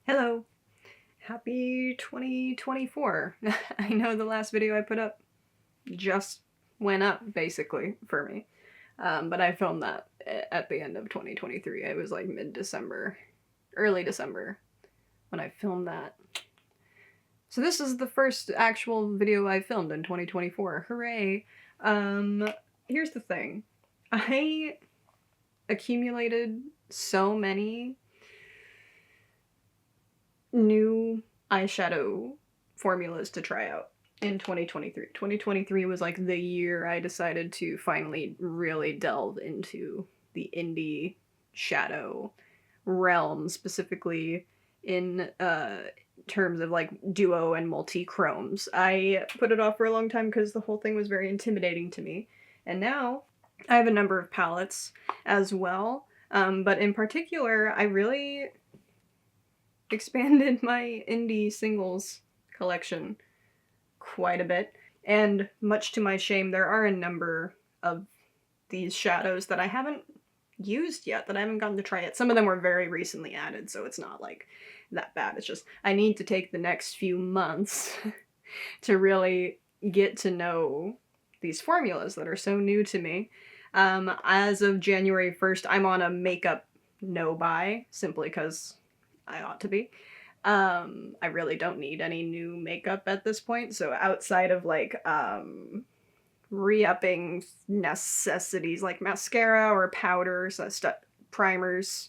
Hello! Happy 2024! I know the last video I put up just went up, basically, for me. But I filmed that at the end of 2023. It was like mid-December, early December, when I filmed that. So this is the first actual video I filmed in 2024. Hooray! Here's the thing. I accumulated so many new eyeshadow formulas to try out in 2023. 2023 was like the year I decided to finally really delve into the indie shadow realm, specifically in terms of like duo and multi-chromes. I put it off for a long time because the whole thing was very intimidating to me, and now I have a number of palettes as well, but in particular I really expanded my indie singles collection quite a bit, and much to my shame, there are a number of these shadows that I haven't used yet, that I haven't gotten to try yet. Some of them were very recently added, so it's not like that bad. It's just I need to take the next few months to really get to know these formulas that are so new to me. As of January 1st, I'm on a makeup no-buy, simply because I ought to be. I really don't need any new makeup at this point, so outside of like re-upping necessities like mascara or powders, primers,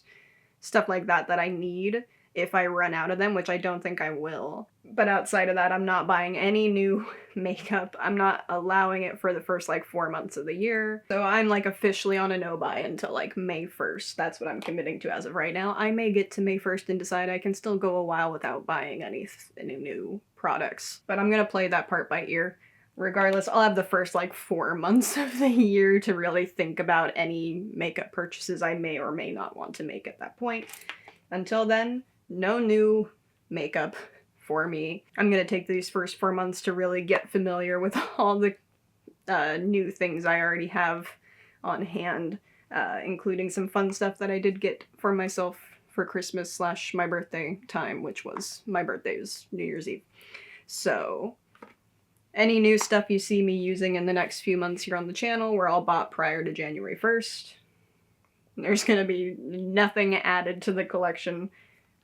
stuff like that that I need if I run out of them, which I don't think I will. But outside of that, I'm not buying any new makeup. I'm not allowing it for the first like 4 months of the year. So I'm like officially on a no-buy until like May 1st. That's what I'm committing to as of right now. I may get to May 1st and decide I can still go a while without buying any new products. But I'm gonna play that part by ear. Regardless, I'll have the first like 4 months of the year to really think about any makeup purchases I may or may not want to make at that point. Until then, no new makeup for me. I'm gonna take these first 4 months to really get familiar with all the new things I already have on hand, including some fun stuff that I did get for myself for Christmas / my birthday time, which was, my birthday was New Year's Eve. So any new stuff you see me using in the next few months here on the channel were all bought prior to January 1st. There's gonna be nothing added to the collection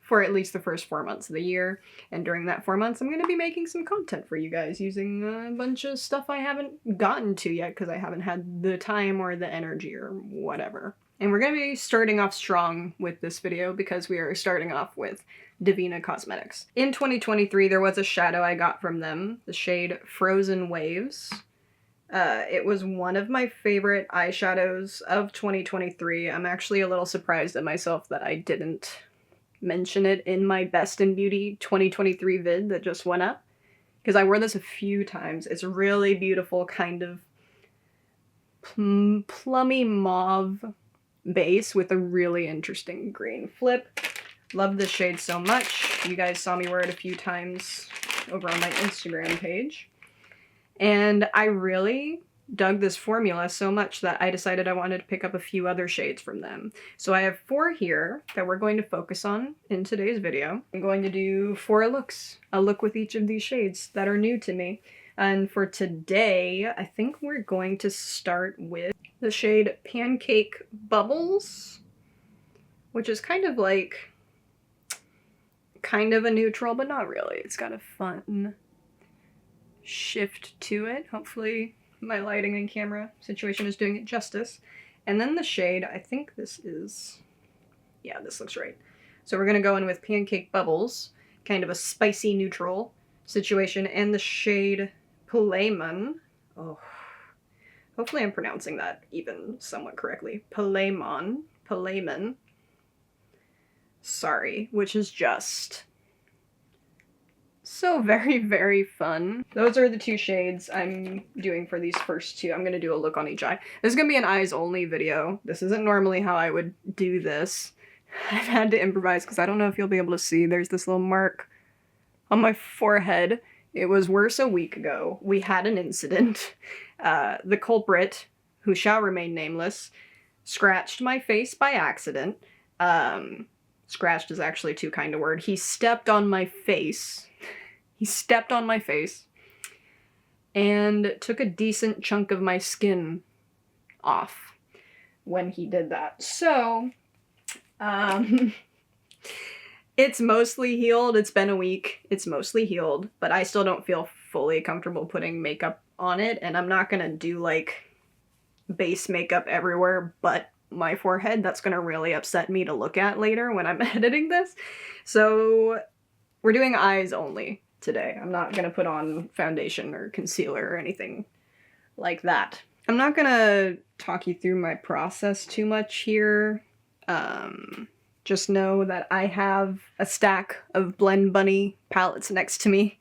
for at least the first 4 months of the year, and during that 4 months I'm going to be making some content for you guys using a bunch of stuff I haven't gotten to yet because I haven't had the time or the energy or whatever. And we're going to be starting off strong with this video because we are starting off with Devinah Cosmetics. In 2023 there was a shadow I got from them, the shade Frozen Waves. It was one of my favorite eyeshadows of 2023. I'm actually a little surprised at myself that I didn't mention it in my Best in Beauty 2023 vid that just went up, because I wore this a few times. It's a really beautiful kind of plummy mauve base with a really interesting green flip. Love this shade so much. You guys saw me wear it a few times over on my Instagram page, and I really dug this formula so much that I decided I wanted to pick up a few other shades from them. So I have 4 here that we're going to focus on in today's video. I'm going to do 4 looks, a look with each of these shades that are new to me. And for today, I think we're going to start with the shade Pancake Bubbles, which is kind of like, kind of a neutral, but not really. It's got a fun shift to it. Hopefully my lighting and camera situation is doing it justice. And then the shade, I think this is, yeah, this looks right. So we're gonna go in with Pancake Bubbles, kind of a spicy neutral situation, and the shade Palemon. Oh, hopefully I'm pronouncing that even somewhat correctly. Palemon. Sorry, which is just so very, very fun. Those are the 2 shades I'm doing for these first 2. I'm gonna do a look on each eye. This is gonna be an eyes only video. This isn't normally how I would do this. I've had to improvise because I don't know if you'll be able to see. There's this little mark on my forehead. It was worse a week ago. We had an incident. The culprit, who shall remain nameless, scratched my face by accident. scratched is actually too kind a word. He stepped on my face. He stepped on my face and took a decent chunk of my skin off when he did that. So, it's mostly healed. It's been a week. It's mostly healed, but I still don't feel fully comfortable putting makeup on it, and I'm not gonna do like base makeup everywhere but my forehead. That's gonna really upset me to look at later when I'm editing this. So we're doing eyes only today. I'm not gonna put on foundation or concealer or anything like that. I'm not gonna talk you through my process too much here. Just know that I have a stack of Blend Bunny palettes next to me,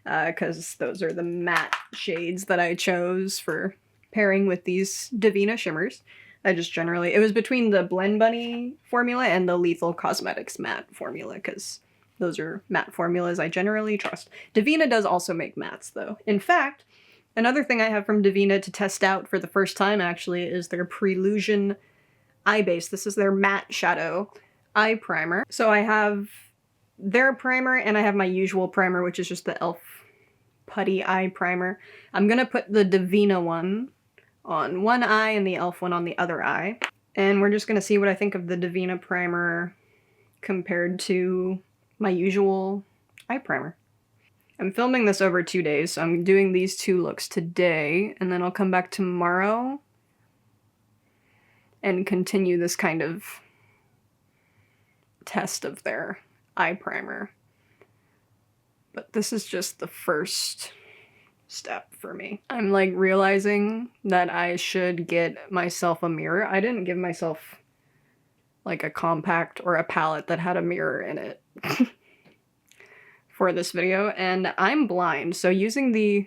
because those are the matte shades that I chose for pairing with these Devinah shimmers. I just generally, it was between the Blend Bunny formula and the Lethal Cosmetics matte formula, because those are matte formulas I generally trust. Devinah does also make mattes, though. In fact, another thing I have from Devinah to test out for the first time, actually, is their Prelusion eye base. This is their matte shadow eye primer. So I have their primer and I have my usual primer, which is just the e.l.f. Putty Eye Primer. I'm gonna put the Devinah one on one eye and the e.l.f. one on the other eye. And we're just gonna see what I think of the Devinah primer compared to my usual eye primer. I'm filming this over 2 days, so I'm doing these 2 looks today, and then I'll come back tomorrow and continue this kind of test of their eye primer. But this is just the first step for me. I'm like realizing that I should get myself a mirror. I didn't give myself like a compact or a palette that had a mirror in it for this video, and I'm blind, so using the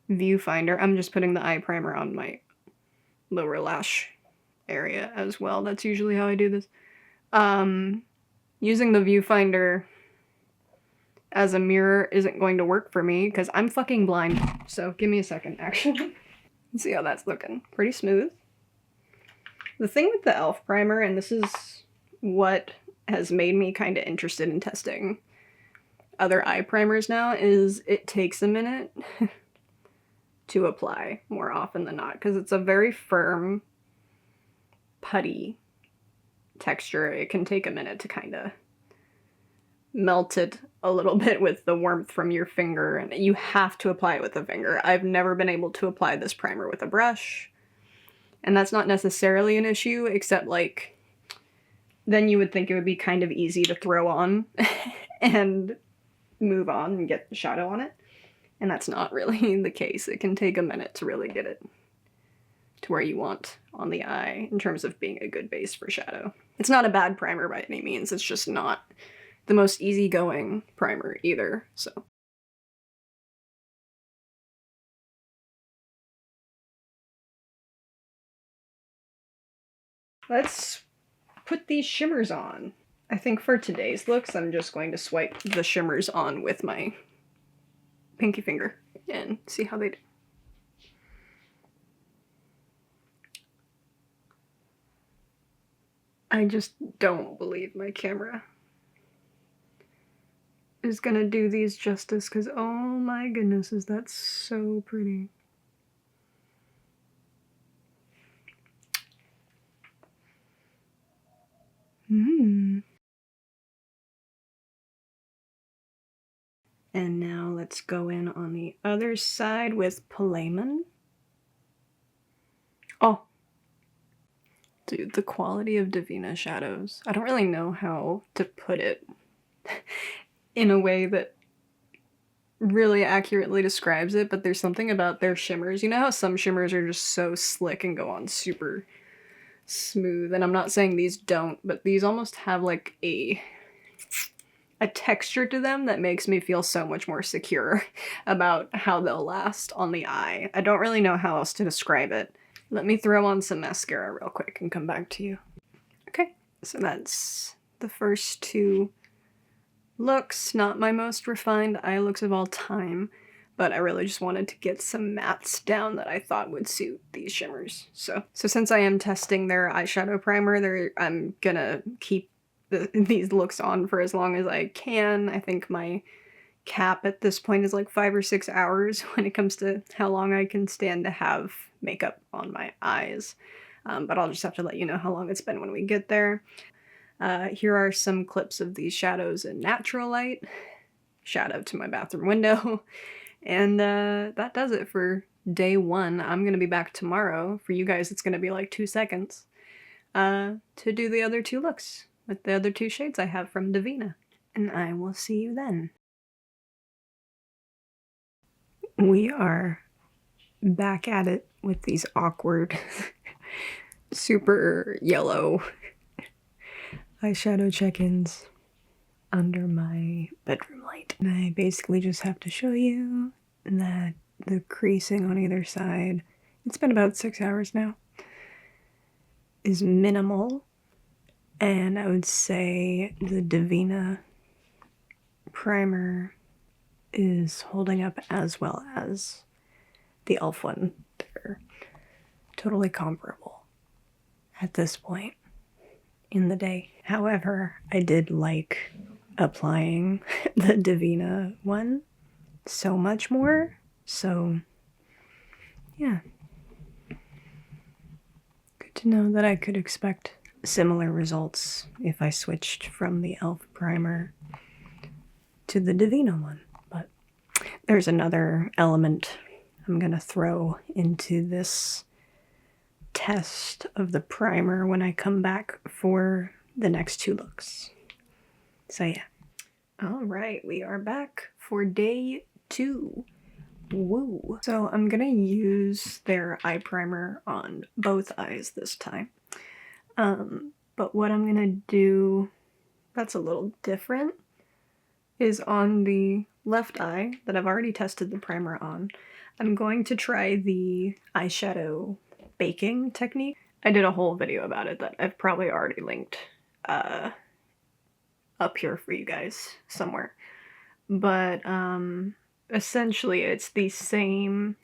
viewfinder, I'm just putting the eye primer on my lower lash area as well. That's usually how I do this. Using the viewfinder as a mirror isn't going to work for me because I'm fucking blind. So give me a second, actually. Let's see how that's looking. Pretty smooth. The thing with the e.l.f. primer, and this is what has made me kind of interested in testing other eye primers now, is it takes a minute to apply more often than not because it's a very firm, putty texture. It can take a minute to kind of melt it a little bit with the warmth from your finger, and you have to apply it with a finger. I've never been able to apply this primer with a brush, and that's not necessarily an issue, except like then you would think it would be kind of easy to throw on and move on and get the shadow on it, and that's not really the case. It can take a minute to really get it to where you want on the eye in terms of being a good base for shadow. It's not a bad primer by any means, it's just not the most easygoing primer either, so. Let's put these shimmers on. I think for today's looks, I'm just going to swipe the shimmers on with my pinky finger and see how they do. I just don't believe my camera is gonna do these justice, because oh my goodness, is that so pretty. And now let's go in on the other side with Prelusion. Oh, dude, the quality of Devinah shadows. I don't really know how to put it in a way that really accurately describes it, but there's something about their shimmers. You know how some shimmers are just so slick and go on super smooth, and I'm not saying these don't, but these almost have like a texture to them that makes me feel so much more secure about how they'll last on the eye. I don't really know how else to describe it. Let me throw on some mascara real quick and come back to you. Okay, so that's the first 2 looks. Not my most refined eye looks of all time, but I really just wanted to get some mattes down that I thought would suit these shimmers. So since I am testing their eyeshadow primer, I'm gonna keep these looks on for as long as I can. I think my cap at this point is like 5 or 6 hours when it comes to how long I can stand to have makeup on my eyes. But I'll just have to let you know how long it's been when we get there. Here are some clips of these shadows in natural light. Shout out to my bathroom window. And that does it for day 1. I'm gonna be back tomorrow. For you guys, it's gonna be like 2 seconds to do the other 2 looks with the other 2 shades I have from Devinah. And I will see you then. We are back at it with these awkward, super yellow eyeshadow check-ins under my bedroom light. And I basically just have to show you that the creasing on either side, it's been about 6 hours now, is minimal. And I would say the Devinah primer is holding up as well as the e.l.f. one. They're totally comparable at this point in the day. However, I did like applying the Devinah one so much more, so yeah. Good to know that I could expect similar results if I switched from the e.l.f. primer to the Devinah one. But there's another element I'm gonna throw into this test of the primer when I come back for the next 2 looks. So yeah. Alright, we are back for day 2. Woo! So I'm gonna use their eye primer on both eyes this time. But what I'm gonna do that's a little different is on the left eye that I've already tested the primer on. I'm going to try the eyeshadow baking technique. I did a whole video about it that I've probably already linked up here for you guys somewhere. But essentially it's the same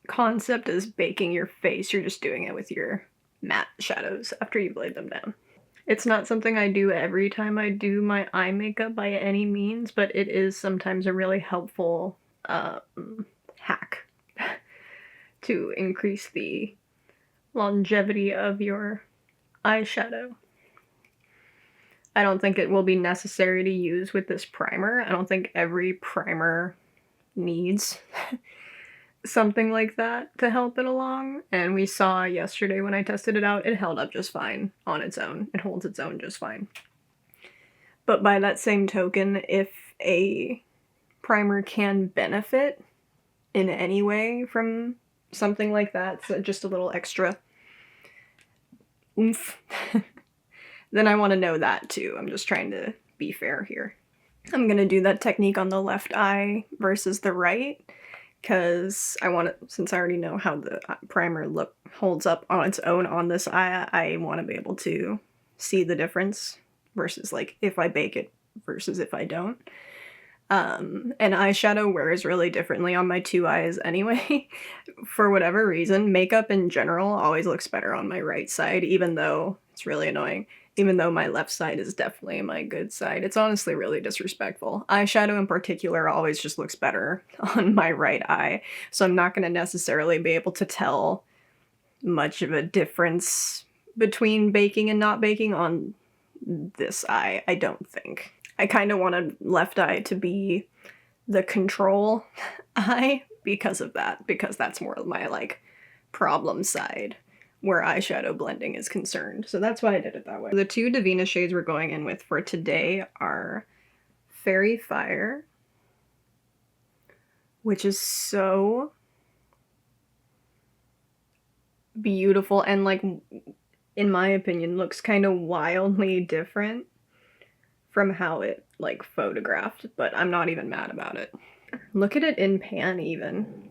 concept as baking your face. You're just doing it with your matte shadows after you've laid them down. It's not something I do every time I do my eye makeup by any means, but it is sometimes a really helpful hack to increase the longevity of your eyeshadow. I don't think it will be necessary to use with this primer. I don't think every primer needs something like that to help it along. And we saw yesterday when I tested it out, it held up just fine on its own. It holds its own just fine. But by that same token, if a primer can benefit in any way from something like that, so just a little extra oomph, then I want to know that too. I'm just trying to be fair here. I'm gonna do that technique on the left eye versus the right, because I want to, since I already know how the primer holds up on its own on this eye, I want to be able to see the difference versus like if I bake it versus if I don't. And eyeshadow wears really differently on my 2 eyes anyway. For whatever reason, makeup in general always looks better on my right side, even though it's really annoying. Even though my left side is definitely my good side. It's honestly really disrespectful. Eyeshadow in particular always just looks better on my right eye, so I'm not going to necessarily be able to tell much of a difference between baking and not baking on this eye, I don't think. I kind of wanted left eye to be the control eye because of that, because that's more of my like problem side where eyeshadow blending is concerned. So that's why I did it that way. The 2 Devinah shades we're going in with for today are Fairy Fire, which is so beautiful and, like, in my opinion, looks kind of wildly different from how it, like, photographed, but I'm not even mad about it. Look at it in pan even.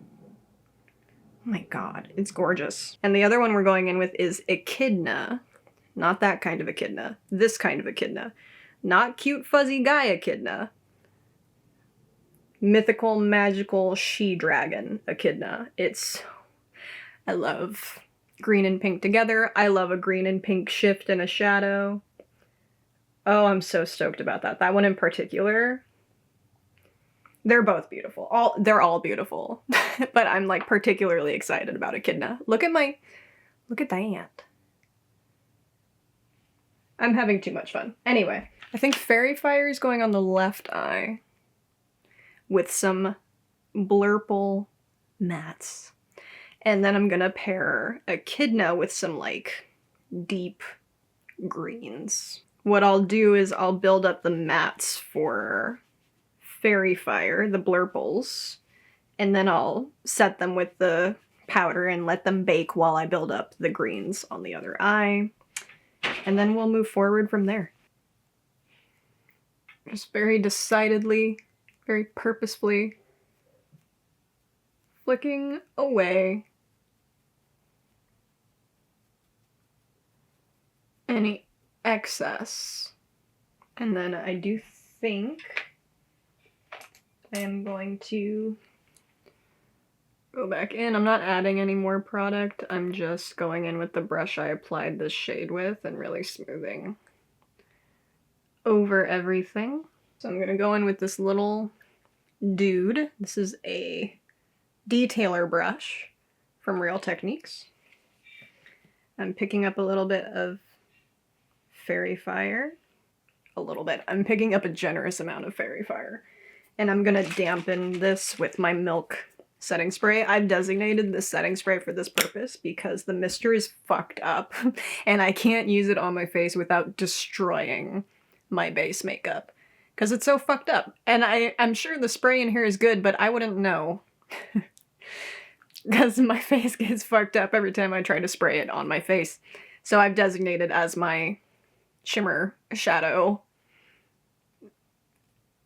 Oh my god, it's gorgeous. And the other one we're going in with is Echidna. Not that kind of Echidna. This kind of Echidna. Not cute fuzzy guy Echidna. Mythical Magical She-Dragon Echidna. I love green and pink together. I love a green and pink shift and a shadow. Oh, I'm so stoked about that. That one in particular. They're both beautiful. They're all beautiful. But I'm like particularly excited about Echidna. Look at that. I'm having too much fun. Anyway, I think Fairy Fire is going on the left eye with some Blurple mattes. And then I'm gonna pair Echidna with some like deep greens. What I'll do is I'll build up the mattes for Fairy Fire, the blurples, and then I'll set them with the powder and let them bake while I build up the greens on the other eye. And then we'll move forward from there. Just very decidedly, very purposefully flicking away any excess. And then I do think I am going to go back in. I'm not adding any more product. I'm just going in with the brush I applied this shade with and really smoothing over everything. So I'm gonna go in with this little dude. This is a detailer brush from Real Techniques. I'm picking up a little bit of Fairy Fire. A little bit. I'm picking up a generous amount of Fairy Fire. And I'm gonna dampen this with my Milk setting spray. I've designated this setting spray for this purpose because the mister is fucked up and I can't use it on my face without destroying my base makeup because it's so fucked up. And I'm sure the spray in here is good, but I wouldn't know because my face gets fucked up every time I try to spray it on my face. So I've designated as my shimmer shadow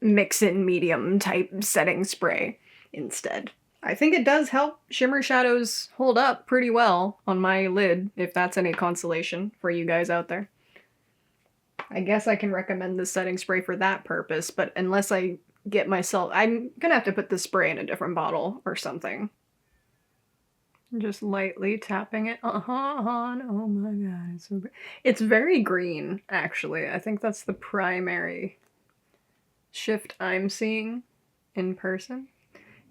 mix-in medium type setting spray instead. I think it does help shimmer shadows hold up pretty well on my lid, if that's any consolation for you guys out there. I guess I can recommend this setting spray for that purpose, but unless I get myself... I'm gonna have to put this spray in a different bottle or something. Just lightly tapping it on. Oh my god, it's so... It's very green, actually. I think that's the primary shift I'm seeing in person.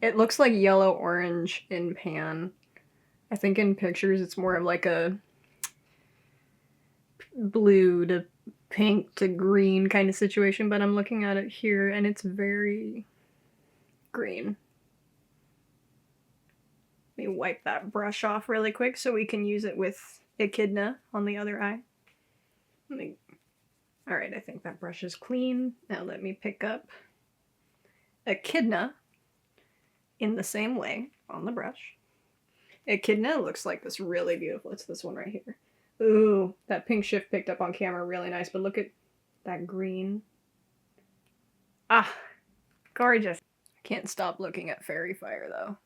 It looks like yellow-orange in pan. I think in pictures it's more of like a blue to pink to green kind of situation, but I'm looking at it here and it's very green. Let me wipe that brush off really quick so we can use it with Echidna on the other eye. Alright, I think that brush is clean. Now let me pick up Echidna in the same way on the brush. Echidna looks like this really beautiful. It's this one right here. Ooh, that pink shift picked up on camera really nice, but look at that green. Ah, gorgeous. I can't stop looking at Fairy Fire though.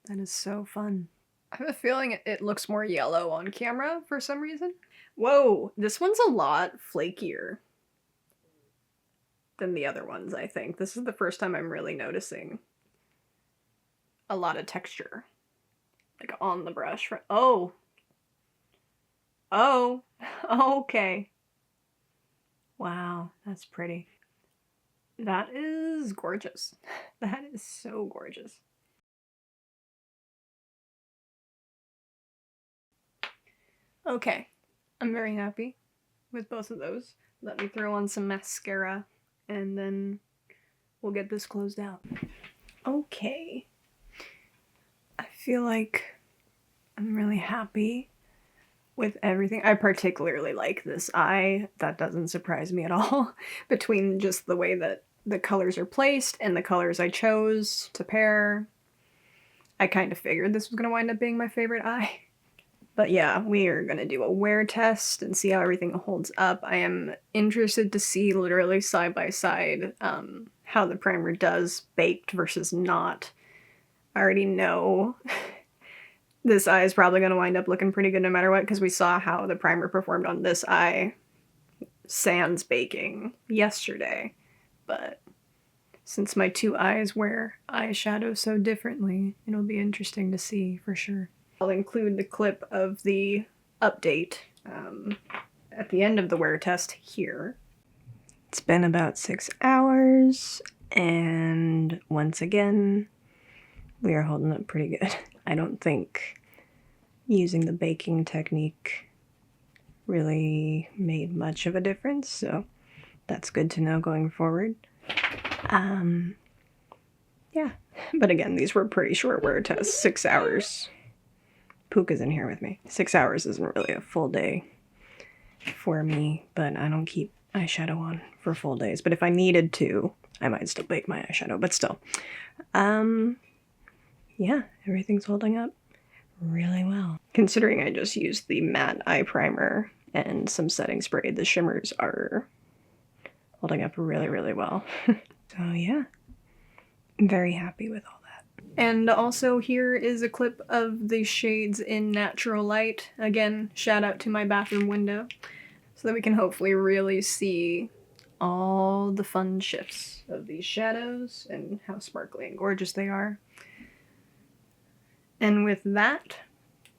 That is so fun. I have a feeling it looks more yellow on camera for some reason. Whoa, this one's a lot flakier than the other ones, I think. This is the first time I'm really noticing a lot of texture, like on the brush. Oh, okay. Wow, that's pretty. That is gorgeous. That is so gorgeous. Okay, I'm very happy with both of those. Let me throw on some mascara and then we'll get this closed out. Okay. I feel like I'm really happy with everything. I particularly like this eye. That doesn't surprise me at all. Between just the way that the colors are placed and the colors I chose to pair, I kind of figured this was going to wind up being my favorite eye. But yeah, we are going to do a wear test and see how everything holds up. I am interested to see literally side by side how the primer does baked versus not. I already know this eye is probably going to wind up looking pretty good no matter what, because we saw how the primer performed on this eye sans baking yesterday. But Since my two eyes wear eyeshadow so differently, it'll be interesting to see for sure. I'll include the clip of the update at the end of the wear test here. It's been about 6 hours, and once again, we are holding up pretty good. I don't think using the baking technique really made much of a difference, so that's good to know going forward. Yeah, but again, these were pretty short wear tests, 6 hours. Puka's in here with me. 6 hours isn't really a full day for me, but I don't keep eyeshadow on for full days. But if I needed to, I might still bake my eyeshadow, but still. Yeah, everything's holding up really well. Considering I just used the matte eye primer and some setting spray, the shimmers are holding up really, really well. So yeah, I'm very happy with all that. And also here is a clip of the shades in natural light. Again, shout out to my bathroom window, so that we can hopefully really see all the fun shifts of these shadows and how sparkly and gorgeous they are. And with that,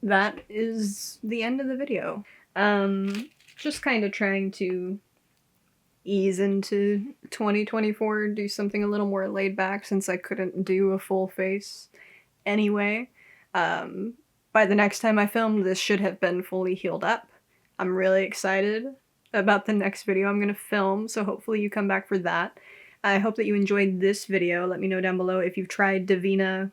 that is the end of the video. Just kind of trying to ease into 2024, do something a little more laid back since I couldn't do a full face anyway. By the next time I film, this should have been fully healed up. I'm really excited about the next video I'm going to film, so hopefully you come back for that. I hope that you enjoyed this video. Let me know down below if you've tried Devinah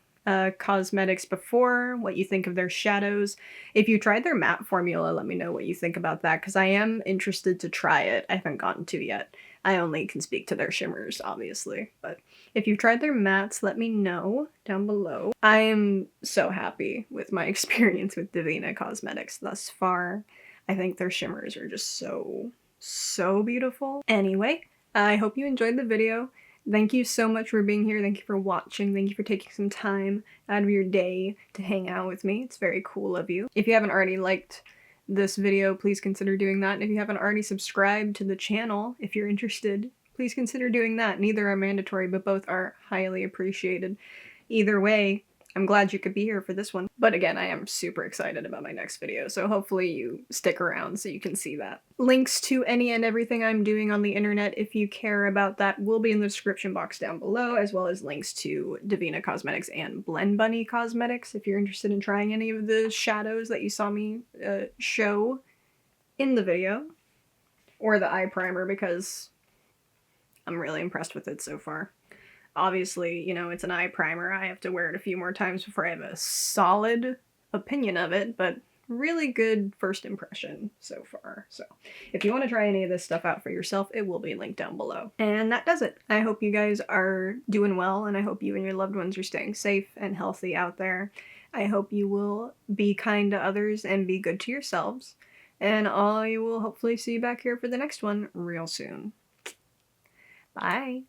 Cosmetics before, what you think of their shadows. If you tried their matte formula, let me know what you think about that, because I am interested to try it. I haven't gotten to yet. I only can speak to their shimmers, obviously, but if you've tried their mattes, let me know down below. I am so happy with my experience with Devinah Cosmetics thus far. I think their shimmers are just so beautiful. Anyway, I hope you enjoyed the video. Thank you so much for being here. Thank you for watching. Thank you for taking some time out of your day to hang out with me. It's very cool of you. If you haven't already liked this video, please consider doing that. And if you haven't already subscribed to the channel, if you're interested, please consider doing that. Neither are mandatory, but both are highly appreciated. Either way, I'm glad you could be here for this one. But again, I am super excited about my next video, so hopefully you stick around so you can see that. Links to any and everything I'm doing on the internet, if you care about that, will be in the description box down below, as well as links to Devinah Cosmetics and Blend Bunny Cosmetics if you're interested in trying any of the shadows that you saw me show in the video. Or the eye primer, because I'm really impressed with it so far. Obviously, you know, it's an eye primer. I have to wear it a few more times before I have a solid opinion of it, but really good first impression so far. So if you want to try any of this stuff out for yourself, it will be linked down below. And that does it. I hope you guys are doing well, and I hope you and your loved ones are staying safe and healthy out there. I hope you will be kind to others and be good to yourselves. And I will hopefully see you back here for the next one real soon. Bye!